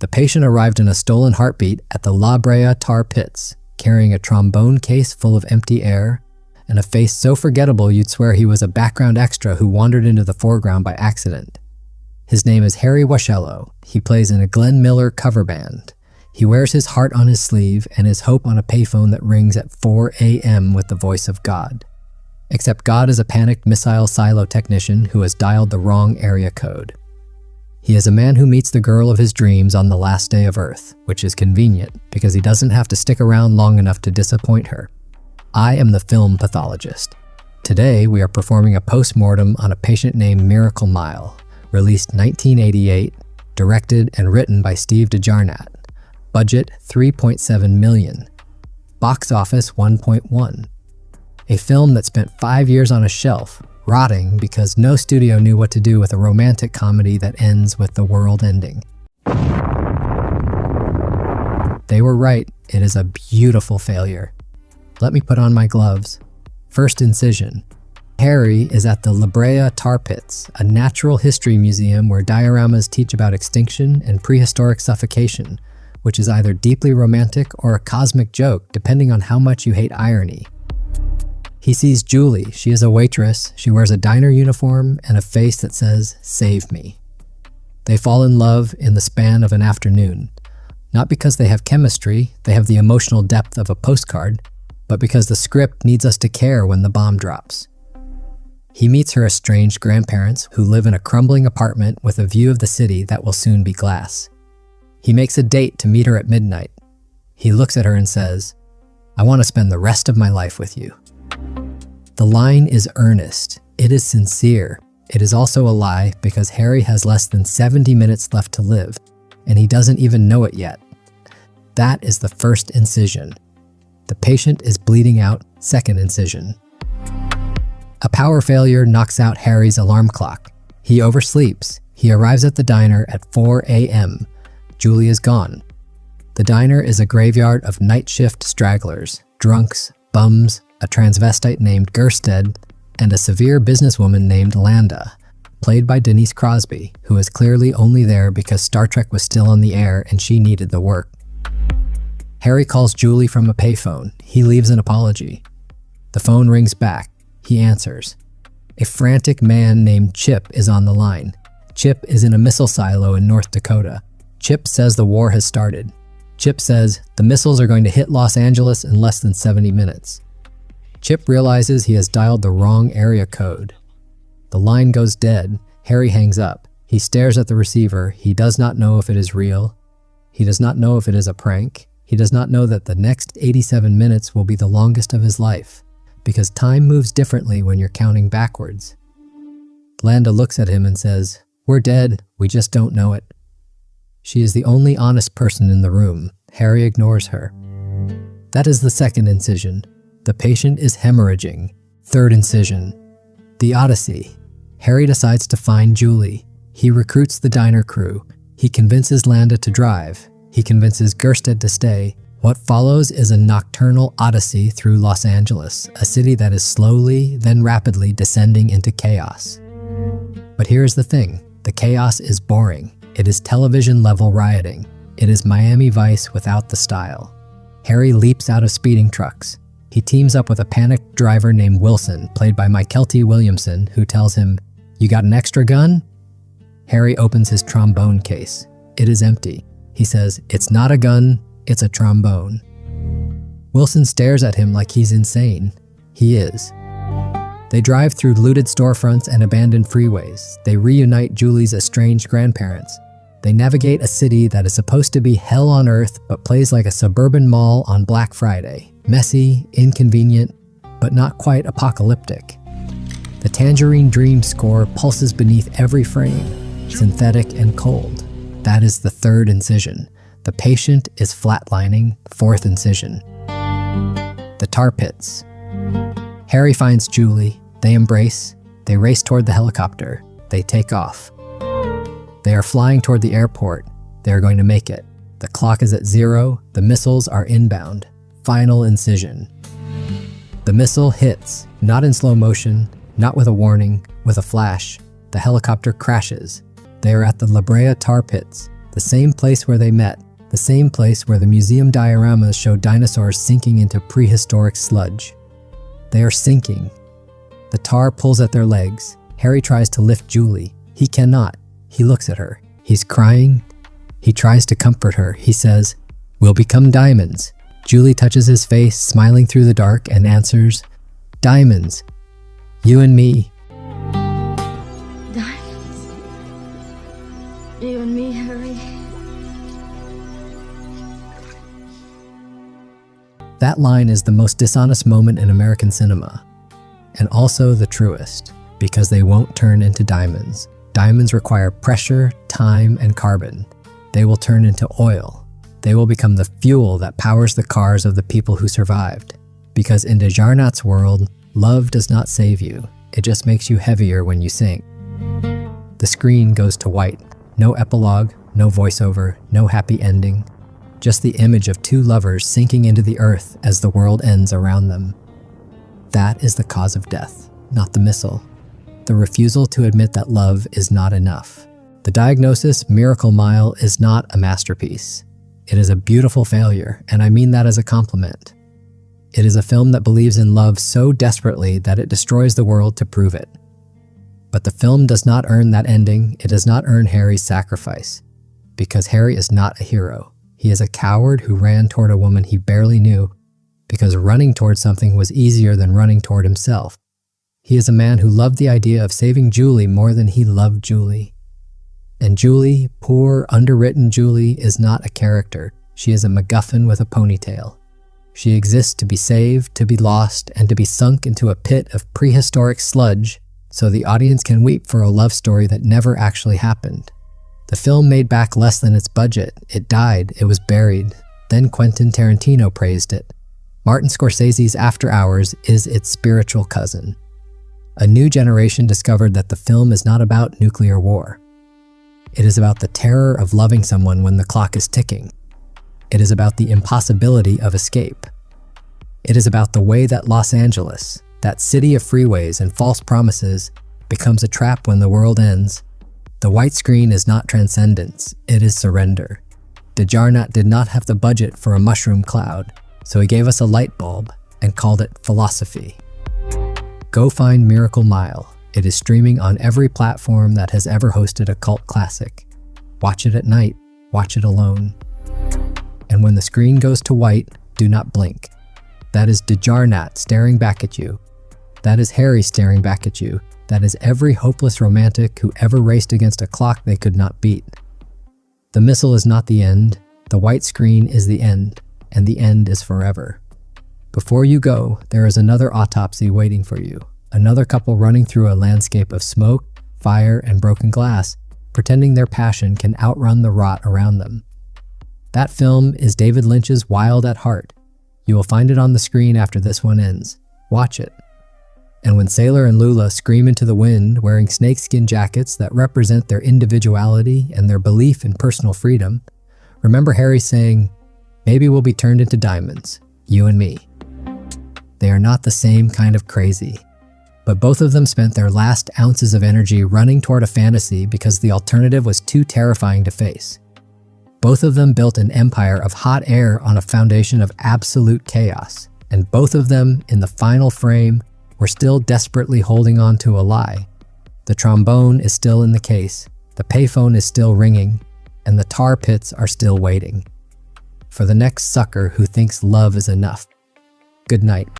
The patient arrived in a stolen heartbeat at the La Brea tar pits, carrying a trombone case full of empty air and a face so forgettable you'd swear he was a background extra who wandered into the foreground by accident. His name is Harry Washello. He plays in a Glenn Miller cover band. He wears his heart on his sleeve and his hope on a payphone that rings at 4 a.m. with the voice of God. Except God is a panicked missile silo technician who has dialed the wrong area code. He is a man who meets the girl of his dreams on the last day of Earth, which is convenient because he doesn't have to stick around long enough to disappoint her. I am the film pathologist. Today we are performing a post-mortem on a patient named Miracle Mile, released 1988, directed and written by Steve De Jarnatt. Budget $3.7 million. Box office $1.1. A film that spent 5 years on a shelf, rotting because no studio knew what to do with a romantic comedy that ends with the world ending. They were right, it is a beautiful failure. Let me put on my gloves. First incision. Harry is at the La Brea Tar Pits, a natural history museum where dioramas teach about extinction and prehistoric suffocation, which is either deeply romantic or a cosmic joke, depending on how much you hate irony. He sees Julie. She is a waitress. She wears a diner uniform and a face that says, "Save me." They fall in love in the span of an afternoon. Not because they have chemistry, they have the emotional depth of a postcard, but because the script needs us to care when the bomb drops. He meets her estranged grandparents who live in a crumbling apartment with a view of the city that will soon be glass. He makes a date to meet her at midnight. He looks at her and says, "I want to spend the rest of my life with you." The line is earnest. It is sincere. It is also a lie because Harry has less than 70 minutes left to live, and he doesn't even know it yet. That is the first incision. The patient is bleeding out, second incision. A power failure knocks out Harry's alarm clock. He oversleeps. He arrives at the diner at 4 a.m. Julie is gone. The diner is a graveyard of night shift stragglers, drunks, bums, a transvestite named Gersted, and a severe businesswoman named Landa, played by Denise Crosby, who is clearly only there because Star Trek was still on the air and she needed the work. Harry calls Julie from a payphone. He leaves an apology. The phone rings back. He answers. A frantic man named Chip is on the line. Chip is in a missile silo in North Dakota. Chip says the war has started. Chip says the missiles are going to hit Los Angeles in less than 70 minutes. Chip realizes he has dialed the wrong area code. The line goes dead. Harry hangs up. He stares at the receiver. He does not know if it is real. He does not know if it is a prank. He does not know that the next 87 minutes will be the longest of his life, because time moves differently when you're counting backwards. Landa looks at him and says, "We're dead. We just don't know it." She is the only honest person in the room. Harry ignores her. That is the second incision. The patient is hemorrhaging. Third incision. The Odyssey. Harry decides to find Julie. He recruits the diner crew. He convinces Landa to drive. He convinces Gersted to stay. What follows is a nocturnal odyssey through Los Angeles, a city that is slowly, then rapidly descending into chaos. But here's the thing. The chaos is boring. It is television-level rioting. It is Miami Vice without the style. Harry leaps out of speeding trucks. He teams up with a panicked driver named Wilson, played by Michael T. Williamson, who tells him, "You got an extra gun?" Harry opens his trombone case. It is empty. He says, "It's not a gun, it's a trombone." Wilson stares at him like he's insane. He is. They drive through looted storefronts and abandoned freeways. They reunite Julie's estranged grandparents. They navigate a city that is supposed to be hell on earth but plays like a suburban mall on Black Friday. Messy, inconvenient, but not quite apocalyptic. The Tangerine Dream score pulses beneath every frame, synthetic and cold. That is the third incision. The patient is flatlining, fourth incision. The tar pits. Harry finds Julie. They embrace. They race toward the helicopter. They take off. They are flying toward the airport. They are going to make it. The clock is at 0. The missiles are inbound. Final incision. The missile hits, not in slow motion, not with a warning, with a flash. The helicopter crashes. They are at the La Brea tar pits. The same place where they met, the same place where the museum dioramas show dinosaurs sinking into prehistoric sludge. They are sinking. The tar pulls at their legs. Harry tries to lift Julie. He cannot. He looks at her. He's crying. He tries to comfort her. He says, "We'll become diamonds." Julie touches his face, smiling through the dark, and answers, "Diamonds. You and me." Diamonds. You and me, Harry. That line is the most dishonest moment in American cinema, and also the truest, because they won't turn into diamonds. Diamonds require pressure, time, and carbon. They will turn into oil. They will become the fuel that powers the cars of the people who survived. Because in De Jarnatt's world, love does not save you. It just makes you heavier when you sink. The screen goes to white. No epilogue, no voiceover, no happy ending. Just the image of two lovers sinking into the earth as the world ends around them. That is the cause of death, not the missile. The refusal to admit that love is not enough. The Diagnosis Miracle Mile is not a masterpiece. It is a beautiful failure, and I mean that as a compliment. It is a film that believes in love so desperately that it destroys the world to prove it. But the film does not earn that ending. It does not earn Harry's sacrifice. Because Harry is not a hero. He is a coward who ran toward a woman he barely knew, because running toward something was easier than running toward himself. He is a man who loved the idea of saving Julie more than he loved Julie. And Julie, poor, underwritten Julie, is not a character. She is a MacGuffin with a ponytail. She exists to be saved, to be lost, and to be sunk into a pit of prehistoric sludge so the audience can weep for a love story that never actually happened. The film made back less than its budget. It died. It was buried. Then Quentin Tarantino praised it. Martin Scorsese's After Hours is its spiritual cousin. A new generation discovered that the film is not about nuclear war. It is about the terror of loving someone when the clock is ticking. It is about the impossibility of escape. It is about the way that Los Angeles, that city of freeways and false promises, becomes a trap when the world ends. The white screen is not transcendence, it is surrender. De Jarnatt did not have the budget for a mushroom cloud, so he gave us a light bulb and called it philosophy. Go find Miracle Mile. It is streaming on every platform that has ever hosted a cult classic. Watch it at night. Watch it alone. And when the screen goes to white, do not blink. That is De Jarnatt staring back at you. That is Harry staring back at you. That is every hopeless romantic who ever raced against a clock they could not beat. The missile is not the end. The white screen is the end, and the end is forever. Before you go, there is another autopsy waiting for you. Another couple running through a landscape of smoke, fire, and broken glass, pretending their passion can outrun the rot around them. That film is David Lynch's Wild at Heart. You will find it on the screen after this one ends. Watch it. And when Sailor and Lula scream into the wind wearing snakeskin jackets that represent their individuality and their belief in personal freedom, remember Harry saying, "Maybe we'll be turned into diamonds, you and me." They are not the same kind of crazy. But both of them spent their last ounces of energy running toward a fantasy because the alternative was too terrifying to face. Both of them built an empire of hot air on a foundation of absolute chaos, and both of them, in the final frame, were still desperately holding on to a lie. The trombone is still in the case, the payphone is still ringing, and the tar pits are still waiting for the next sucker who thinks love is enough. Good night.